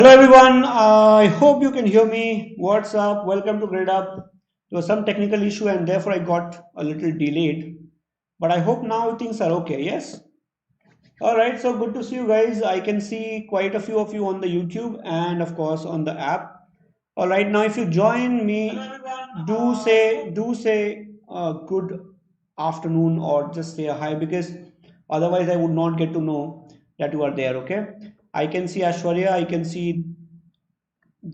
Hello everyone, I hope you can hear me. What's up? Welcome to Gradeup. There was some technical issue and therefore I got a little delayed. But I hope now things are okay, yes? Alright, so good to see you guys. I can see quite a few of you on the YouTube and of course on the app. Alright, now if you join me, do say good afternoon or just say a hi because otherwise I would not get to know that you are there, okay? I can see Ashwarya, I can see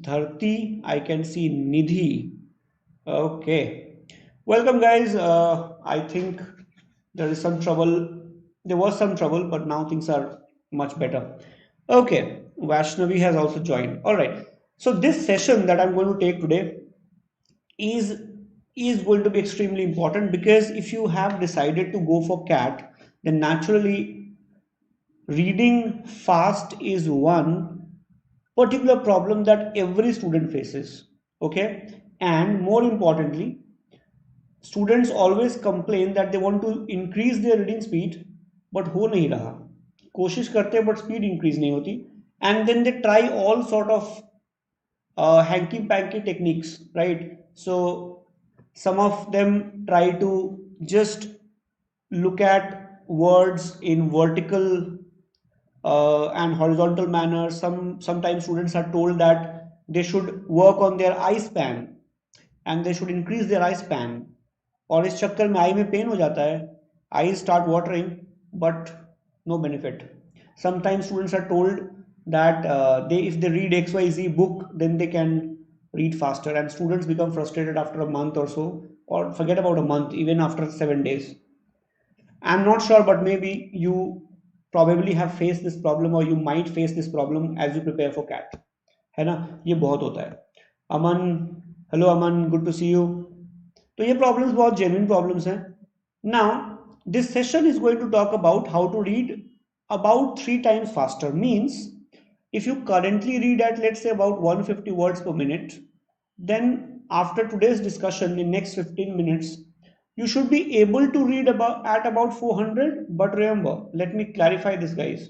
Dharti, I can see Nidhi. Okay. Welcome, guys. I think there is some trouble. There was some trouble, but now things are much better. Okay. Vaishnavi has also joined. All right. So this session that I'm going to take today is is going to be extremely important because if you have decided to go for CAT, then naturally reading fast is one particular problem that every student faces. Okay, and more importantly, students always complain that they want to increase their reading speed but हो नहीं रहा, कोशिश करते हैं but speed increase नहीं होती, and then they try all sort of hanky panky techniques, right? So some of them try to just look at words in vertical and horizontal manner. Sometimes students are told that they should work on their eye span and they should increase their eye span. और इस चक्कर में आई में pen हो जाता है, I start watering but no benefit. Sometimes students are told that they if they read XYZ book then they can read faster, and students become frustrated after a month or so, or forget about a month, even after 7 days. I'm not sure, but maybe you probably have faced this problem or you might face this problem as you prepare for CAT. है ना, ये बहुत होता है. Aman, hello Aman, good to see you. तो ये problems बहुत genuine problems हैं. Now, this session is going to talk about how to read about 3 times faster. Means, if you currently read at let's say about 150 words per minute, then after today's discussion in next 15 minutes, you should be able to read about 400. But remember, let me clarify this, guys.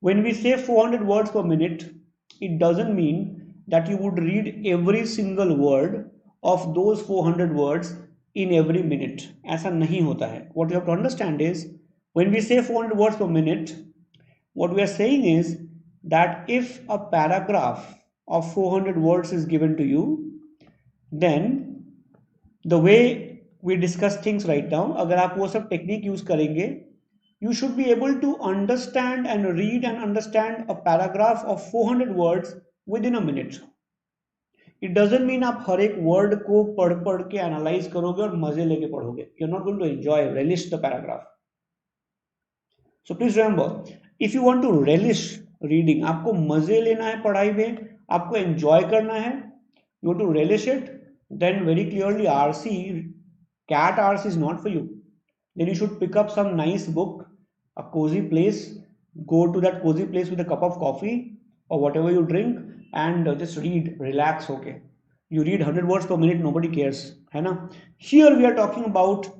When we say 400 words per minute, it doesn't mean that you would read every single word of those 400 words in every minute. ऐसा नहीं होता है. What you have to understand is, when we say 400 words per minute, what we are saying is that if a paragraph of 400 words is given to you, then the way we discuss things right now, अगर आप वो सब technique use करेंगे, you should be able to understand and read and understand a paragraph of 400 words within a minute. It doesn't mean आप हर एक word को पढ़ पढ़ के एनालाइज करोगे और मजे लेके पढ़ोगे. You're not going to enjoy, relish the paragraph. So please remember, if you want to relish reading, आपको मजे लेना है पढ़ाई में, आपको enjoy करना है, you want to relish it, then very clearly RC, CAT RC is not for you. Then you should pick up some nice book, a cozy place, go to that cozy place with a cup of coffee or whatever you drink and just read, relax, okay? You read 100 words per minute, nobody cares, है ना? Here we are talking about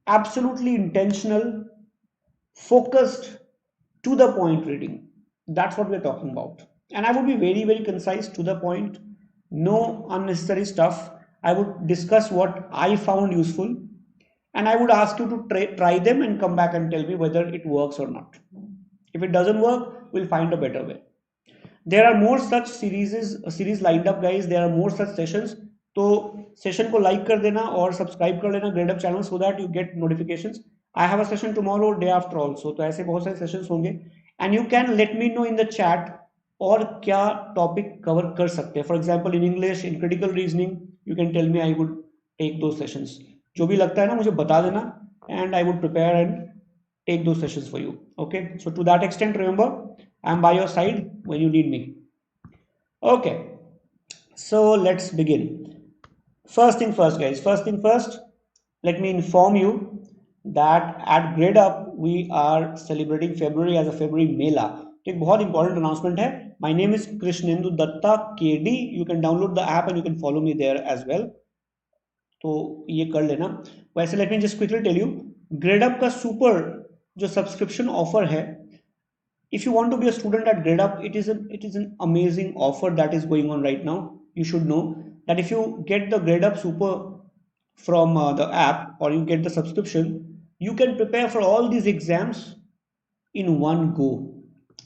absolutely intentional, focused, to the point reading. That's what we're talking about. And I would be very, very concise, to the point, no unnecessary stuff. I would discuss what I found useful and I would ask you to try them and come back and tell me whether it works or not. If it doesn't work, we'll find a better way. There are more such series lined up, guys. There are more such sessions. तो session को like कर देना और subscribe कर लेना Gradeup channel, so that you get notifications. I have a session tomorrow, day after also. तो ऐसे बहुत सारे सेशंस होंगे and you can let me know in the chat और क्या टॉपिक कवर कर सकते हैं. For example in English, in critical reasoning, you can tell me, I would take दो सेशंस. जो भी लगता है ना मुझे बता देना and I would prepare and take those sessions for you. Okay, so to that extent, remember, I'm by your side when you need me. Okay, so let's begin. First thing first, guys. First thing first, let me inform you that at Gradeup we are celebrating February as a February Mela. एक बहुत important announcement है. My name is Krishnendu Dutta KD. You can download the app and you can follow me there as well. तो ये कर लेना. वैसे let me just quickly tell you, Gradeup का super जो सब्सक्रिप्शन ऑफर है If you want to be a student at Gradeup, it is an amazing offer that is going on right now. You should know that if you get the Gradeup Super from the app, or you get the subscription, you can prepare for all these exams in one go.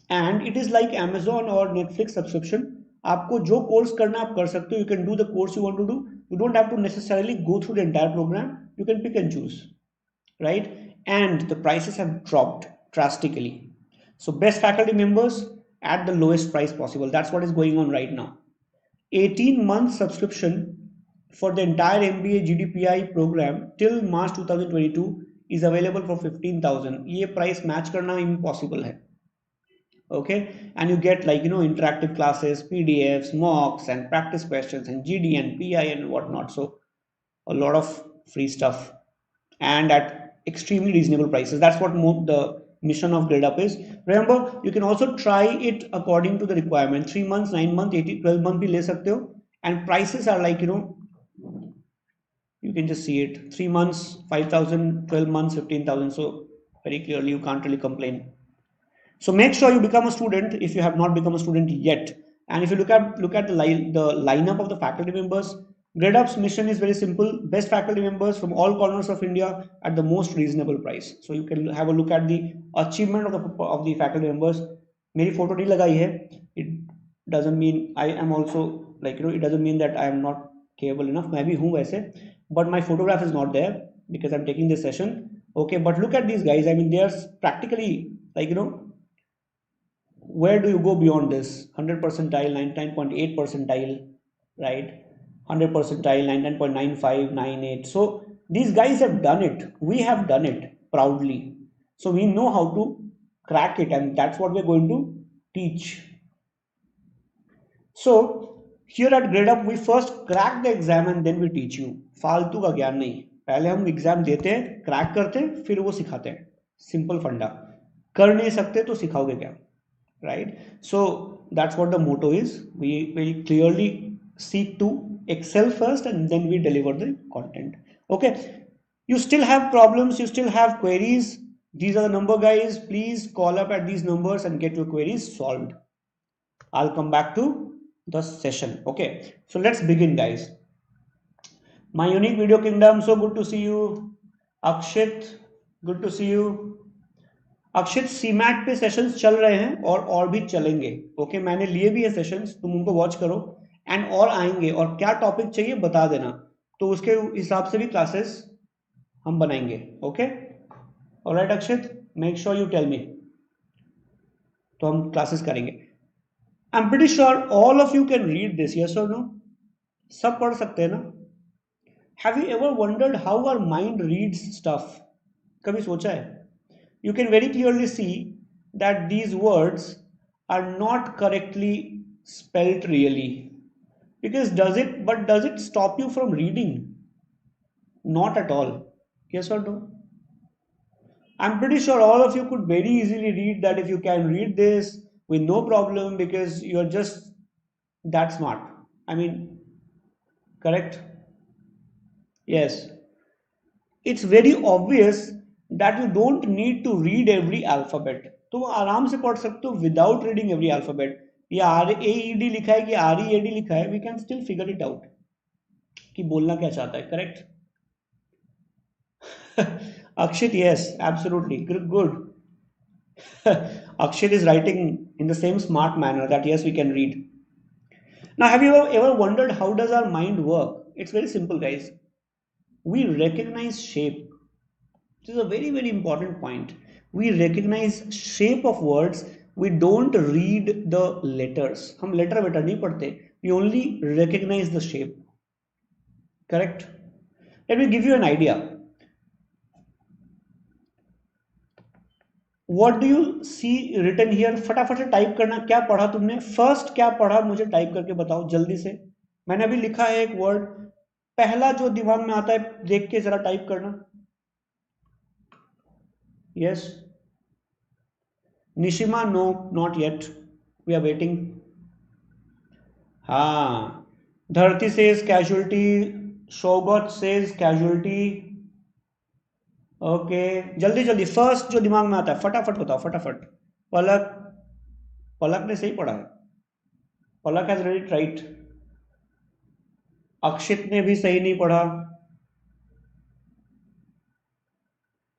And it is like Amazon or Netflix subscription. आपको जो course करना आप कर सकते हो. You can do the course you want to do. You don't have to necessarily go through the entire program. You can pick and choose, right? And the prices have dropped drastically. So best faculty members at the lowest price possible. That's what is going on right now. 18-month subscription for the entire MBA GDPI program till March 2022 is available for 15,000. ये price match करना impossible है. Okay, and you get, like, interactive classes, PDFs, mocks, and practice questions, and GD and PI and whatnot. So a lot of free stuff, and at extremely reasonable prices. That's what the mission of Gradeup is. Remember, you can also try it according to the requirement. 3 months, 9 months, 18, 12 months bhi le sakte ho. And prices are like, you can just see it. 3 months 5,000, 12 months 15,000. So very clearly you can't really complain. So make sure you become a student if you have not become a student yet. And if you look at the lineup of the faculty members, Gradeup's mission is very simple: best faculty members from all corners of India at the most reasonable price. So you can have a look at the achievement of the faculty members. मेरी photo नहीं लगाई है. It doesn't mean I am also, like, it doesn't mean that I am not capable enough. मैं भी हूँ वैसे, but my photograph is not there because I'm taking this session. Okay, but look at these guys. I mean, they are practically, like, where do you go beyond this? 100 percentile, 99.8 percentile, right? 100 percentile, 99.95, 98. So these guys have done it. We have done it proudly. So we know how to crack it, and that's what we're going to teach. So here at Gradeup, we first crack the exam and then we teach you. फालतू का ज्ञान नहीं. पहले हम exam देते हैं, crack करते हैं, फिर वो सिखाते हैं. सिंपल फंडा. कर नहीं सकते तो सिखाओगे क्या? Right? So that's what the motto is. We will clearly seek to excel first, and then we deliver the content. Okay, you still have problems, you still have queries. These are the number, guys. Please call up at these numbers and get your queries solved. I'll come back to the session. Okay, so let's begin, guys. My unique video kingdom, so good to see you. Akshit, good to see you. Akshit CMAT पे sessions चल रहे हैं और भी चलेंगे. Okay, मैंने लिए भी है सेशंस, तुम उनको वॉच करो. एंड और आएंगे, और क्या टॉपिक चाहिए बता देना, तो उसके हिसाब से भी क्लासेस हम बनाएंगे. Okay, alright Akshit, make sure you tell me, तो हम क्लासेस करेंगे. I am pretty sure all of you can read this. Yes और नो? सब पढ़ सकते हैं ना? Have you ever wondered how our mind reads stuff? कभी सोचा है? You can very clearly see that these words are not correctly spelt really. Because does it stop you from reading? Not at all. Yes or no? I'm pretty sure all of you could very easily read that. If you can read this with no problem, because you're just that smart. I mean, correct? Yes. It's very obvious that you don't need to read every alphabet. तो आराम से पढ़ सकते हो without reading every alphabet. ये RAED लिखा है कि READ लिखा है, we can still figure it out कि बोलना क्या चाहता है. Correct? Akshit, yes, absolutely, good. Akshit is writing in the same smart manner that yes, we can read. Now, have you ever wondered how does our mind work? It's very simple, guys. We recognize shape. This is a very, very important point. We recognize shape of words. We don't read the letters. हम letter waiter नहीं पढ़ते. We only recognize the shape. Correct? Let me give you an idea. What do you see written here? फटाफट से type करना. क्या पढ़ा तुमने? First क्या पढ़ा मुझे टाइप करके बताओ जल्दी से. मैंने अभी लिखा है एक वर्ड. पहला जो दिमाग में आता है देख के जरा टाइप करना. Yes. Nishima, no, not yet. We are waiting. हाँ. Dharti says casualty. Shogot says casualty. Okay. जल्दी जल्दी फर्स्ट जो दिमाग में आता है फटाफट बताओ, फटाफट. पलक, पलक ने सही पढ़ा है. Palak has read it right. Akshit ने भी सही नहीं पढ़ा.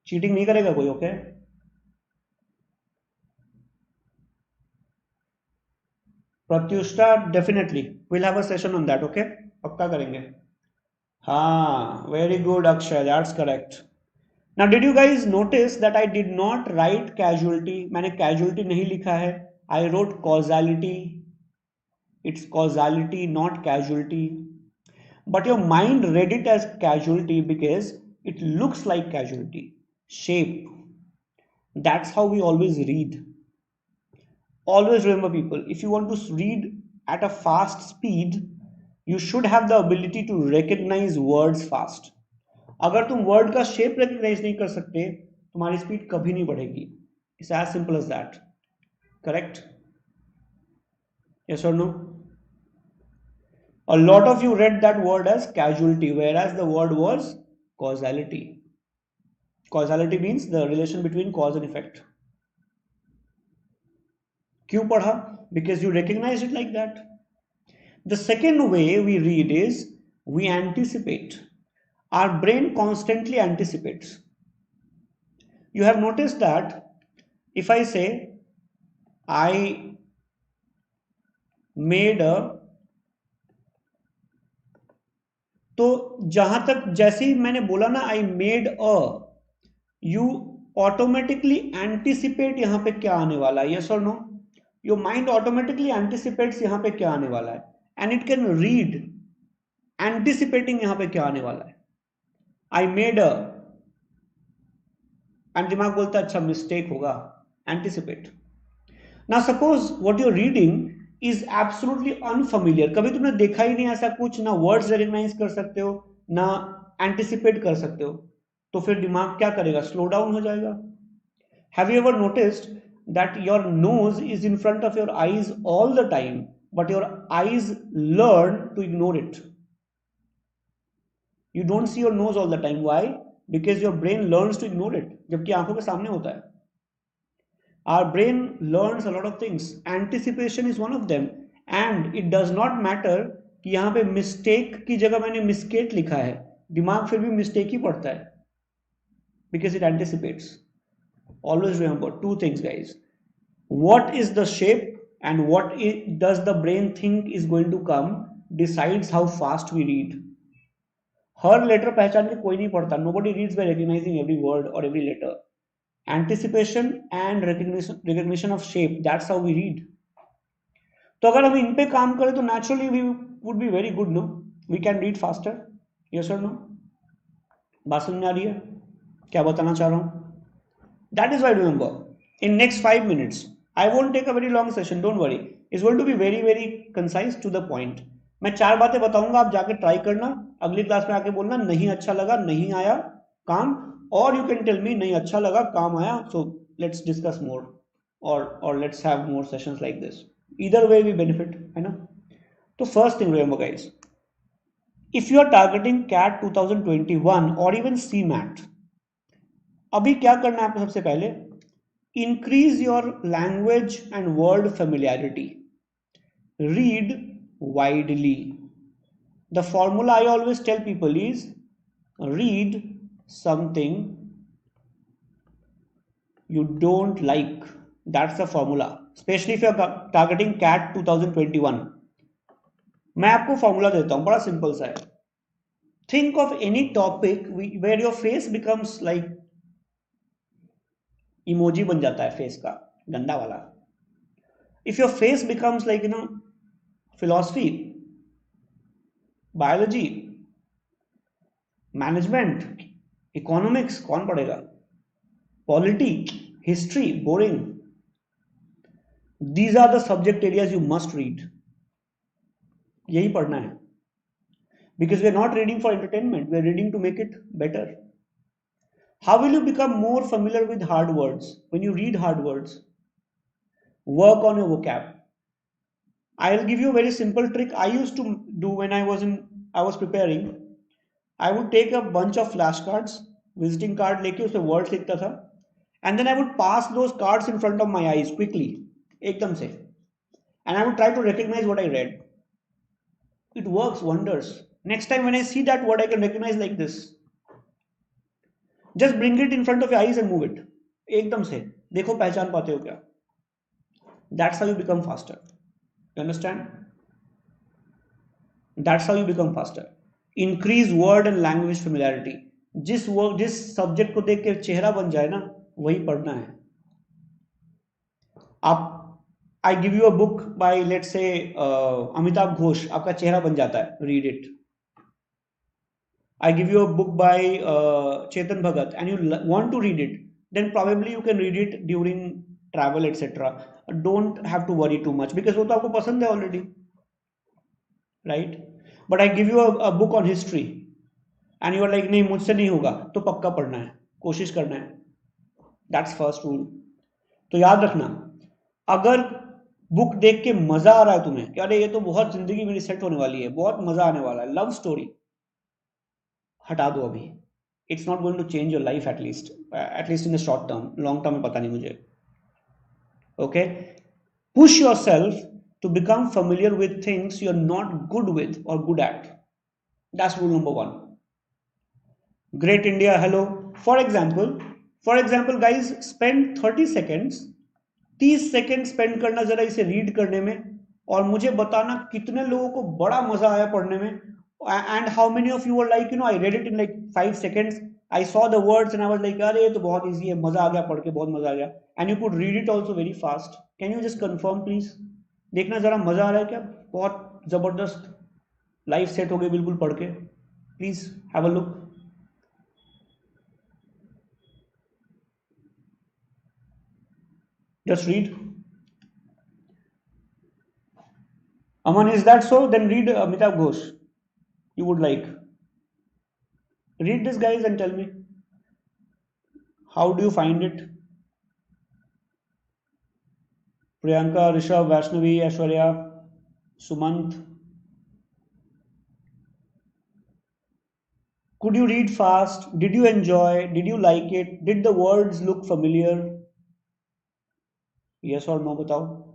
चीटिंग नहीं करेगा कोई. Okay. Pratyushta definitely will have a session on that. Okay, पक्का करेंगे. हाँ, very good Akshay, that's correct. Now did you guys notice that I did not write casualty. मैंने कैजुअलिटी नहीं लिखा है. I wrote causality. It's causality not casualty. But your mind read it as casualty because it looks like casualty. Shape. That's how we always read. Always remember, people, if you want to read at a fast speed, you should have the ability to recognize words fast. अगर तुम word का shape recognise नहीं कर सकते, तुम्हारी speed कभी नहीं बढ़ेगी. It's as simple as that. Correct? Yes और no? A lot of you read that word as casualty, whereas the word was causality. Causality means the relation between cause and effect. क्यों पढ़ा? Because you recognize it like that. The second way we read is we anticipate. Our brain constantly anticipates. You have noticed that if I say I made a, तो जहां तक जैसे ही मैंने बोला ना I made a, you automatically anticipate यहां पे क्या आने वाला है. यस और नो? योर माइंड ऑटोमेटिकली एंटिसिपेट्स यहां पे क्या आने वाला है, and it can read anticipating यहां पे क्या आने वाला है. आई मेड अ, एंड दिमाग बोलता है अच्छा मिस्टेक होगा. एंटिसिपेट. ना suppose what you are reading is absolutely unfamiliar. कभी तुमने देखा ही नहीं ऐसा कुछ, ना वर्ड्स रिकग्नाइज कर सकते हो, ना एंटिसिपेट कर सकते हो, तो फिर दिमाग क्या करेगा? स्लो डाउन हो जाएगा. Have you ever noticed that your nose is in front of your eyes all the time, but your eyes learn to ignore it. You don't see your nose all the time. Why? Because your brain learns to ignore it, जबकि आंखों के सामने होता है. Our brain learns a lot of things. Anticipation is one of them. And it does not matter कि यहाँ पे mistake की जगह मैंने miscate लिखा है, दिमाग फिर भी mistake ही पढ़ता है, because it anticipates. Always remember two things, guys. What is the shape and what does the brain think is going to come decides how fast we read. हर लेटर पहचान के कोई नहीं पढ़ता. Nobody reads by recognizing every word or every letter. Anticipation and recognition of shape, that's how we read. तो अगर हम इन पे काम करें तो naturally we would be very good, no? We can read faster. Yes or no? बात समझ में आ रही है क्या बताना चाह रहा हूं? That is why remember, in next 5 minutes, I won't take a very long session, don't worry. It's going to be very very concise to the point. मैं 4 बातें बताऊंगा, आप जाके ट्राई करना, अगली क्लास में आके बोलना नहीं अच्छा लगा, नहीं आया काम, और यू कैन टेल मी नहीं अच्छा लगा, काम आया, सो लेट्स डिस्कस मोर, और let's have more sessions like this. Either way we benefit, है ना? तो first thing remember guys, if you are targeting CAT 2021 और इवन सी मैट, अभी क्या करना है आपको? सबसे पहले increase your language and word familiarity. Read widely. The formula I always tell people is read something you don't like. That's the formula, especially if you're targeting CAT 2021. मैं आपको फॉर्मूला देता हूं, बड़ा सिंपल सा है. Think of any topic where your face becomes like, emoji बन जाता है फेस का, गंदा वाला. If your face becomes like philosophy, biology, management, economics, कौन पढ़ेगा? Polity, history, boring. These are the subject areas you must read. यही पढ़ना है, because we are not reading for entertainment, we are reading to make it better. How will you become more familiar with hard words? When you read hard words, work on your vocab. I will give you a very simple trick I used to do when I was preparing. I would take a bunch of flashcards, visiting card लेके उसमें words लिखता था, and then I would pass those cards in front of my eyes quickly, एकदम से. and I would try to recognize what I read. It works wonders. Next time when I see that word, I can recognize like this. Just bring it in front of your eyes and move it. एकदम से देखो पहचान पाते हो क्या. That's how you become faster. You understand? That's how you become faster. Increase word and language familiarity. जिस subject को देख के चेहरा बन जाए ना, वही पढ़ना है. आप I give you a book by let's say Amitabh Ghosh, आपका चेहरा बन जाता है. Read it. I give you a book by Chetan Bhagat and you want to read it, then probably you can read it during travel, etc. Don't have to worry too much because वो तो आपको पसंद है already, right? But I give you a book on history and you are like नहीं मुझसे नहीं होगा, तो पक्का पढ़ना है, कोशिश करना है. That's first rule. तो याद रखना, अगर बुक देख के मजा आ रहा है तुम्हें कि अरे ये तो बहुत जिंदगी मेरी सेट होने वाली है, बहुत मजा आने वाला है, लव स्टोरी, हटा दो अभी. It's not going to change your life at least in the short term. Long term में पता नहीं मुझे. Okay, push yourself to become familiar with things you're not good with or good at. That's rule number one. Great India, hello. For example guys, spend 30 seconds, 30 second spend करना जरा इसे read करने में, और मुझे बताना कितने लोगों को बड़ा मजा आया पढ़ने में. And how many of you were like, I read it in like 5 seconds. I saw the words and I was like, अरे ये तो बहुत easy है, मजा आ गया पढ़ के, बहुत मजा आ गया. And you could read it also very fast. Can you just confirm please? देखना जरा मजा आ रहा है क्या? बहुत जबरदस्त, लाइफ सेट हो गई बिल्कुल पढ़ के. Please have a look. Just read. Aman, is that so? Then read Amitav Ghosh. You would like. Read this, guys, and tell me. How do you find it? Priyanka, Rishabh, Vaishnavi, Aishwarya, Sumant. Could you read fast? Did you enjoy? Did you like it? Did the words look familiar? Yes or no, batao.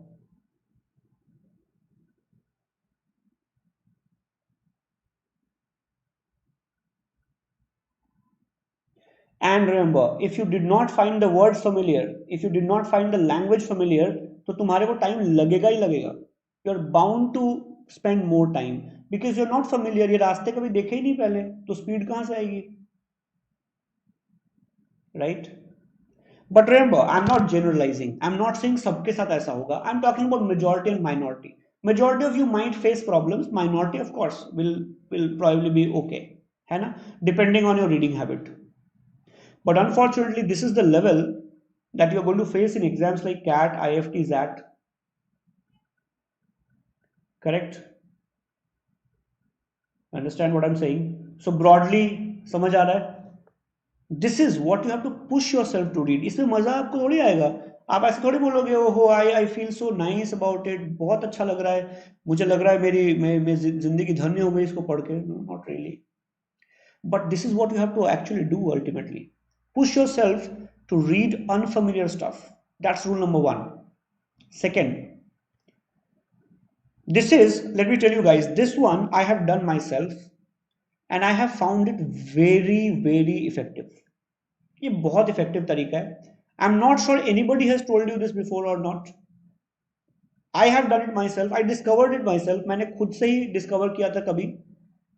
And remember, if you did not find the words familiar, if you did not find the language familiar, तो तुम्हारे को time लगेगा ही लगेगा. You're bound to spend more time because you're not familiar. ये रास्ते कभी देखे ही नहीं पहले, तो स्पीड कहाँ से आएगी, right? But remember, I'm not generalizing. I'm not saying सबके साथ ऐसा होगा. I'm talking about majority and minority. Majority of you might face problems. Minority, of course, will probably be okay, है ना? Depending on your reading habit. But unfortunately, this is the level that you're going to face in exams like CAT, IFT, ZAT. Correct? Understand what I'm saying? So broadly, समझ आ रहा है? This is what you have to push yourself to read. इसमें मजा आपको थोड़ी आएगा. आप ऐसे थोड़ी बोलोगे ओहो I feel so nice about it, बहुत अच्छा लग रहा है, मुझे लग रहा है मेरी जिंदगी धन्य हो गई इसको पढ़ के. No, not really. But this is what you have to actually do ultimately. Push yourself to read unfamiliar stuff. That's rule number one. Second, let me tell you guys, this one I have done myself and I have found it very, very effective. ये बहुत effective तरीका है. I'm not sure anybody has told you this before or not. I have done it myself. I discovered it myself. मैंने खुद से ही discover किया था कभी.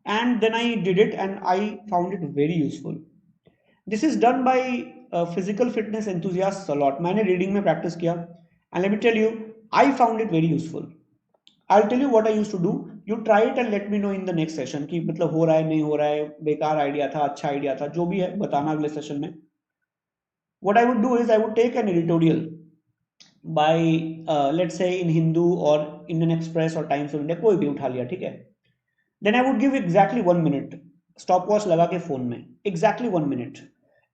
And then I did it and I found it very useful. This is done by physical fitness enthusiasts a lot. मैंने reading में practice किया. And let me tell you, I found it very useful. I'll tell you what I used to do. You try it and let me know in the next session कि मतलब हो रहा है नहीं हो रहा है, बेकार आइडिया था, अच्छा आइडिया था, जो भी है बताना अगले सेशन में. What I would do is I would take an editorial by let's say in Hindu or Indian Express or Times of India, कोई भी उठा लिया, ठीक है. Then I would give exactly 1 minute. Stopwatch लगा के फोन में exactly 1 minute,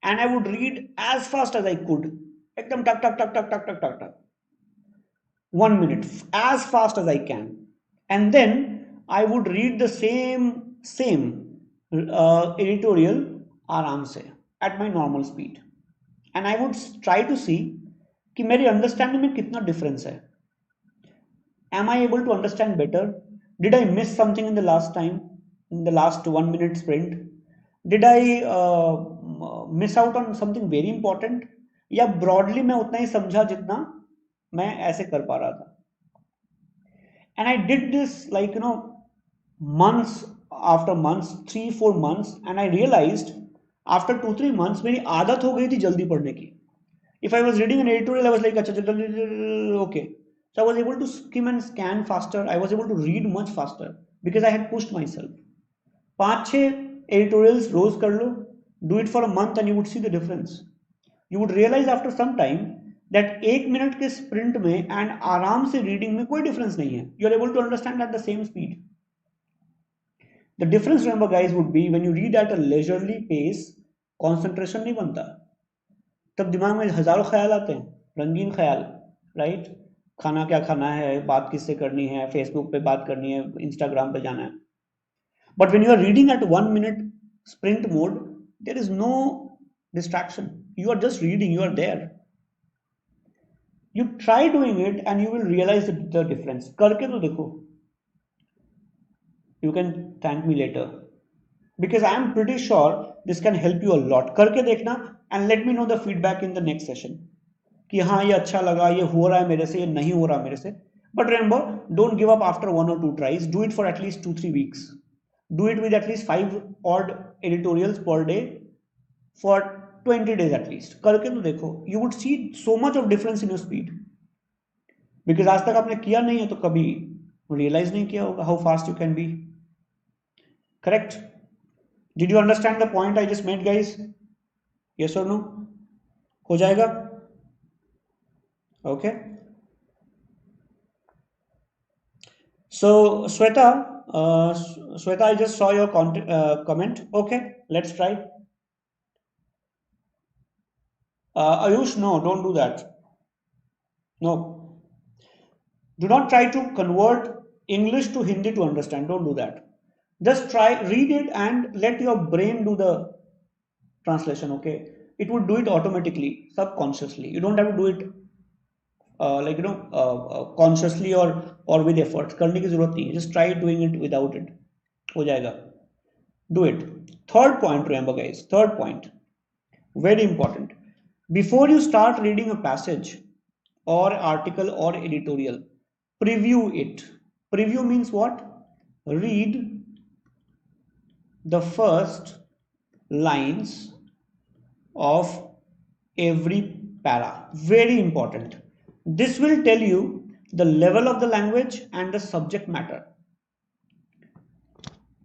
and I would read as fast as I could. एकदम टक टक टक टक टक टक टक टक. 1 minute as fast as I can, and then I would read the same editorial आराम से at my normal speed, and I would try to see कि मेरी अंडरस्टैंडिंग में कितना डिफरेंस है. Am I able to understand better? Did I miss something in the last time, in the last 1 minute sprint? Did I miss out on something very important? या broadly मैं उतना ही समझा जितना मैं ऐसे कर पा रहा था. And I did this like, months after months, 3 4 months, and I realized after 2 3 months मेरी आदत हो गई थी जल्दी पढ़ने की. If I was reading an editorial, I was like, okay. So I was able to skim and scan faster. I was able to read much faster because I had pushed myself. 5-6 editorials रोज कर लो, do it for a month and you would see the difference. You would realize after some time that 1 minute के sprint में and आराम से reading में कोई difference नहीं है. You are able to understand at the same speed. The difference, remember guys, would be when you read at a leisurely pace, concentration नहीं बनता. तब दिमाग में हजारों ख्याल आते हैं, रंगीन ख्याल, राइट? खाना क्या खाना है, बात किससे करनी है, फेसबुक पे बात करनी है, इंस्टाग्राम पे जाना है. But when you are reading at 1 minute sprint mode, there is no distraction. You are just reading, you are there. You try doing it and you will realize the difference. करके तो देखो. You can thank me later because I am pretty sure this can help you a lot. करके देखना and let me know the feedback in the next session कि हाँ ये अच्छा लगा, ये हो रहा है मेरे से, ये नहीं हो रहा मेरे से. But remember, don't give up after 1 or 2 tries. Do it for at least 2 3 weeks. Do it with at least 5 odd editorials per day for 20 days at least. करके तो देखो. You would see so much of difference in your speed because आज तक आपने किया नहीं है तो कभी realize नहीं किया होगा how fast you can be. Correct? Did you understand the point I just made, guys? Yes or no? हो जाएगा? Okay. So Sweta, I just saw your comment. Okay, let's try. Ayush, no, don't do that. No, do not try to convert English to Hindi to understand. Don't do that. Just try, read it and let your brain do the translation. Okay, it would do it automatically, subconsciously. You don't have to do it consciously or with effort. करने की जरूरत नहीं है. Just try doing it without it. हो जाएगा. Do it. Third point, remember guys. Third point, very important. Before you start reading a passage or article or editorial, preview it. Preview means what? Read the first lines of every para. Very important. This will tell you the level of the language and the subject matter.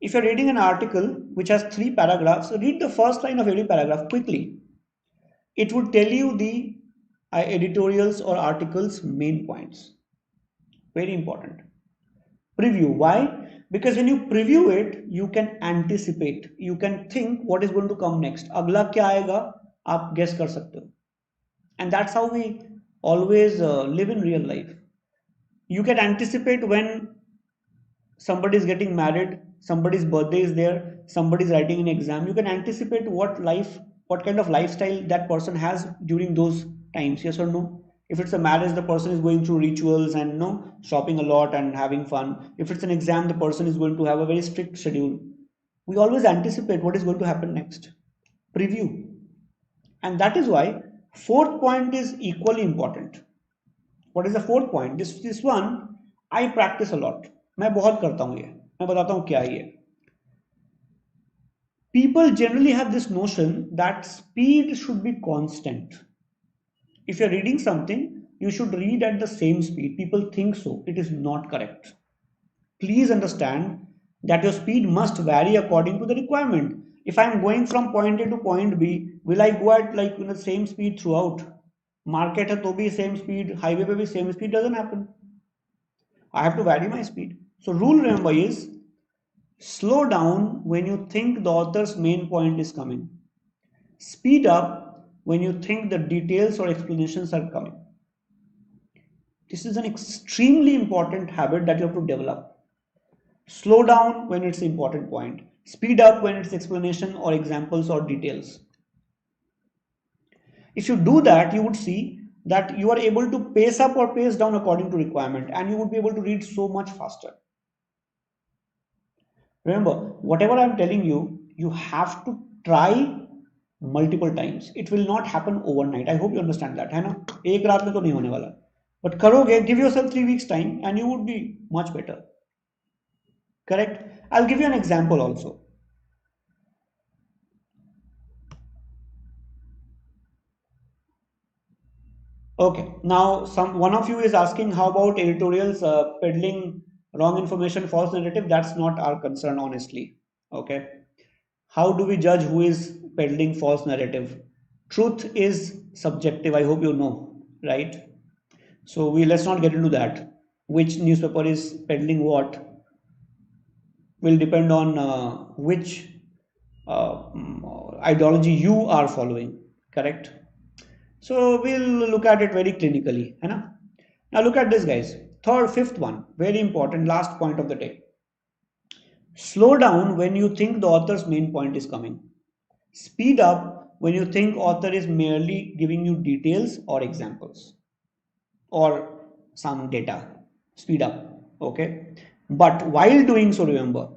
If you're reading an article which has 3 paragraphs, read the first line of every paragraph quickly. It would tell you the editorials or articles main points. Very important. Preview. Why? Because when you preview it, you can anticipate. You can think what is going to come next. अगला क्या आएगा आप guess कर सकते हो. And that's how we always live in real life. You can anticipate when somebody is getting married, somebody's birthday is there, somebody's writing an exam. You can anticipate what kind of lifestyle that person has during those times. Yes or no? If it's a marriage, the person is going through rituals and shopping a lot and having fun. If it's an exam, the person is going to have a very strict schedule. We always anticipate what is going to happen next. Preview. And that is why fourth point is equally important. What is the fourth point? This one I practice a lot. मैं बहुत करता हूँ ये. मैं बताता हूँ क्या ये. People generally have this notion that speed should be constant. If you're reading something, you should read at the same speed. People think so. It is not correct. Please understand that your speed must vary according to the requirement. If I'm going from point A to point B, will I go at the same speed throughout? Market है तो भी same speed, highway पे भी same speed, doesn't happen. I have to vary my speed. So rule remember is slow down when you think the author's main point is coming. Speed up when you think the details or explanations are coming. This is an extremely important habit that you have to develop. Slow down when it's an important point. Speed up when it's explanation or examples or details. If you do that, you would see that you are able to pace up or pace down according to requirement, and you would be able to read so much faster. Remember, whatever I'm telling you, you have to try multiple times. It will not happen overnight. I hope you understand that, है ना? एक रात में तो नहीं होने वाला. But करोगे, give yourself 3 weeks time and you would be much better. Correct? I'll give you an example also. Okay, now one of you is asking how about editorials peddling wrong information, false narrative? That's not our concern, honestly. Okay, how do we judge who is peddling false narrative? Truth is subjective. I hope you know, right? So we let's not get into that. Which newspaper is peddling what will depend on which ideology you are following. Correct? So we'll look at it very clinically. है ना? Now look at this, guys. Third, fifth one, very important, last point of the day. Slow down when you think the author's main point is coming. Speed up when you think author is merely giving you details or examples or some data. Speed up, okay? But while doing so, remember,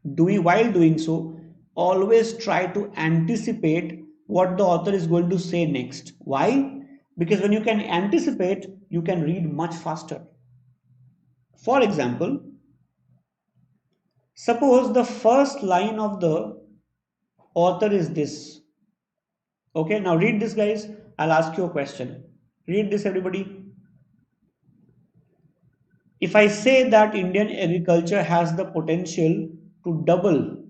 while doing so, always try to anticipate what the author is going to say next. Why? Because when you can anticipate, you can read much faster. For example, suppose the first line of the author is this. Okay, now read this, guys. I'll ask you a question. Read this, everybody. If I say that Indian agriculture has the potential to double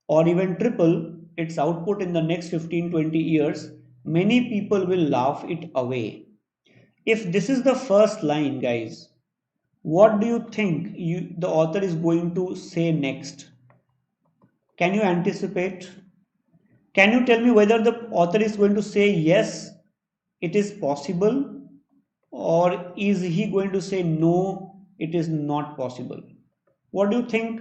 or even triple its output in the next 15-20 years, many people will laugh it away. If this is the first line, guys, what do you think the author is going to say next? Can you anticipate? Can you tell me whether the author is going to say yes, it is possible, or is he going to say no, it is not possible? What do you think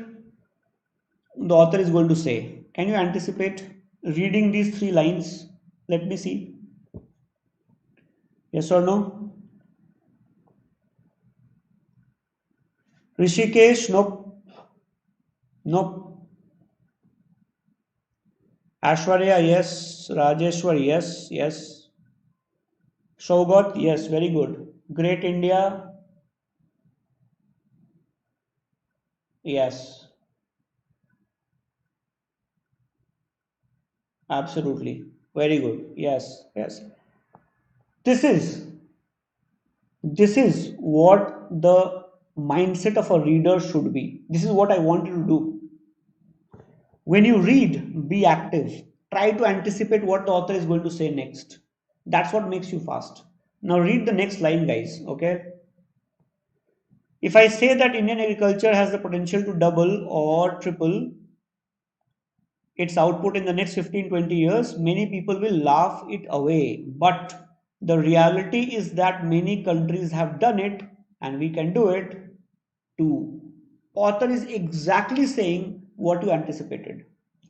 the author is going to say? Can you anticipate reading these three lines? Let me see. Yes or no? Rishikesh, nope. Nope. Ashwarya, yes. Rajeshwar, yes. Yes. Shogat, yes. Very good. Great India, yes. Absolutely. Very good. Yes. Yes. This is this is what the mindset of a reader should be. This is what I want you to do. When you read, be active. Try to anticipate what the author is going to say next. That's what makes you fast. Now read the next line, guys. Okay. If I say that Indian agriculture has the potential to double or triple its output in the next 15-20 years, many people will laugh it away. But the reality is that many countries have done it and we can do it too. Author is exactly saying what you anticipated.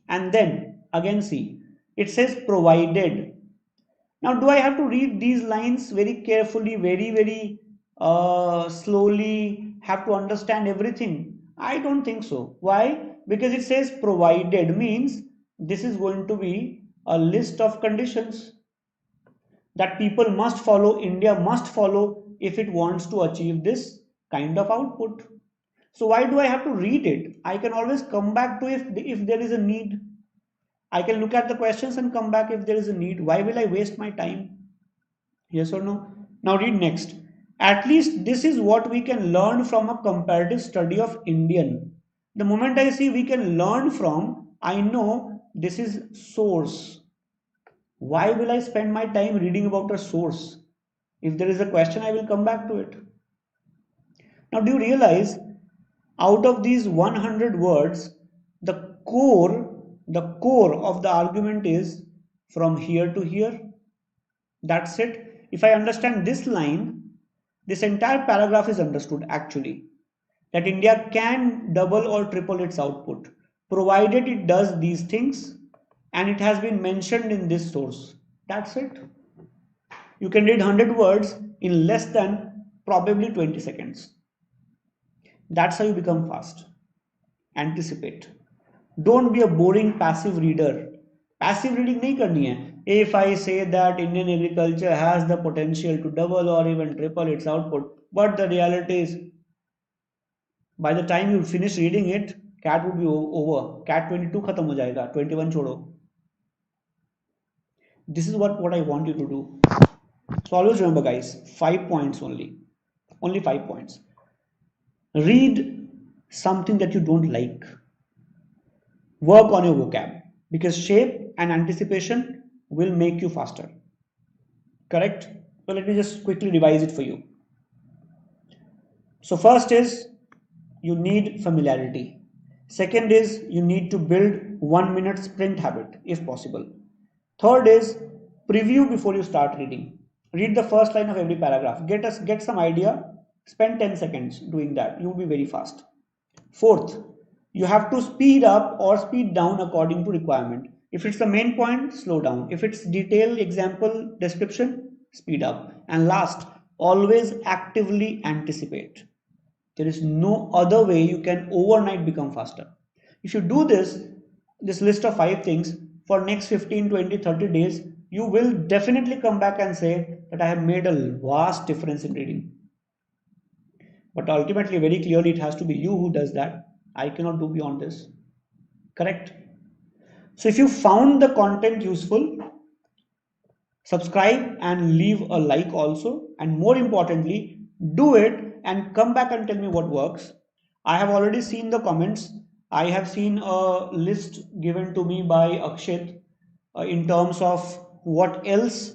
And then again, see, it says provided. Now, do I have to read these lines very carefully, very slowly, have to understand everything? I don't think so. Why? Because it says provided means this is going to be a list of conditions that people must follow, India must follow if it wants to achieve this kind of output. So why do I have to read it? I can always come back to if there is a need. I can look at the questions and come back if there is a need. Why will I waste my time? Yes or no? Now read next. At least this is what we can learn from a comparative study of Indian. The moment I see we can learn from, I know this is source. Why will I spend my time reading about a source? If there is a question, I will come back to it. Now, do you realize out of these 100 words, the core of the argument is from here to here? That's it. If I understand this line, this entire paragraph is understood actually. That India can double or triple its output, provided it does these things and it has been mentioned in this source. That's it. You can read 100 words in less than probably 20 seconds. That's how you become fast. Anticipate. Don't be a boring passive reader. Passive reading नहीं करनी है. If I say that Indian agriculture has the potential to double or even triple its output, but the reality is, by the time you finish reading it, cat would be over. Cat 22 खत्म हो जाएगा. 21 छोड़ो. This is what I want you to do. So always remember, guys, 5 points only. Only 5 points. Read something that you don't like. Work on your vocab, because shape and anticipation will make you faster. Correct? So let me just quickly revise it for you. So first is you need familiarity. Second is you need to build 1 minute sprint habit if possible. Third is preview before you start reading. Read the first line of every paragraph. Get some idea. Spend 10 seconds doing that. You will be very fast. Fourth, you have to speed up or speed down according to requirement. If it's the main point, slow down. If it's detailed example description, speed up. And last, always actively anticipate. There is no other way you can overnight become faster. If you do this list of 5 things for next 15, 20, 30 days, you will definitely come back and say that I have made a vast difference in reading. But ultimately, very clearly, it has to be you who does that. I cannot do beyond this. Correct? So if you found the content useful, subscribe and leave a like also. And more importantly, do it and come back and tell me what works. I have already seen the comments. I have seen a list given to me by Akshit in terms of what else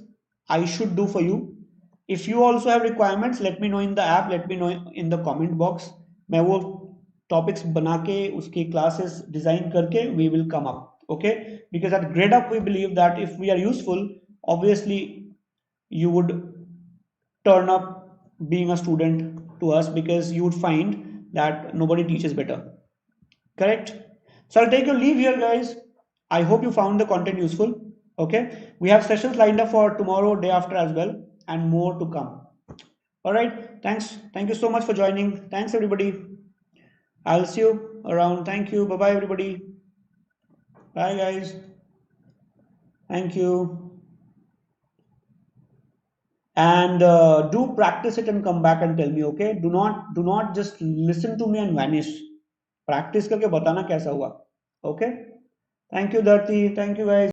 I should do for you. If you also have requirements, let me know in the app, let me know in the comment box. मैं वो topics बना के उसकी classes design करके we will come up. Okay, because at Gradeup we believe that if we are useful, obviously you would turn up being a student to us, because you would find that nobody teaches better. Correct? So I'll take your leave here, guys. I hope you found the content useful. Okay, we have sessions lined up for tomorrow, day after as well, and more to come. All right, thank you so much for joining. Thanks everybody. I'll see you around. Thank you. Bye bye everybody. Bye guys. Thank you. And do practice it and come back and tell me. Okay, do not just listen to me and vanish. Practice करके बताना कैसा हुआ. Okay, thank you Dharti, thank you guys.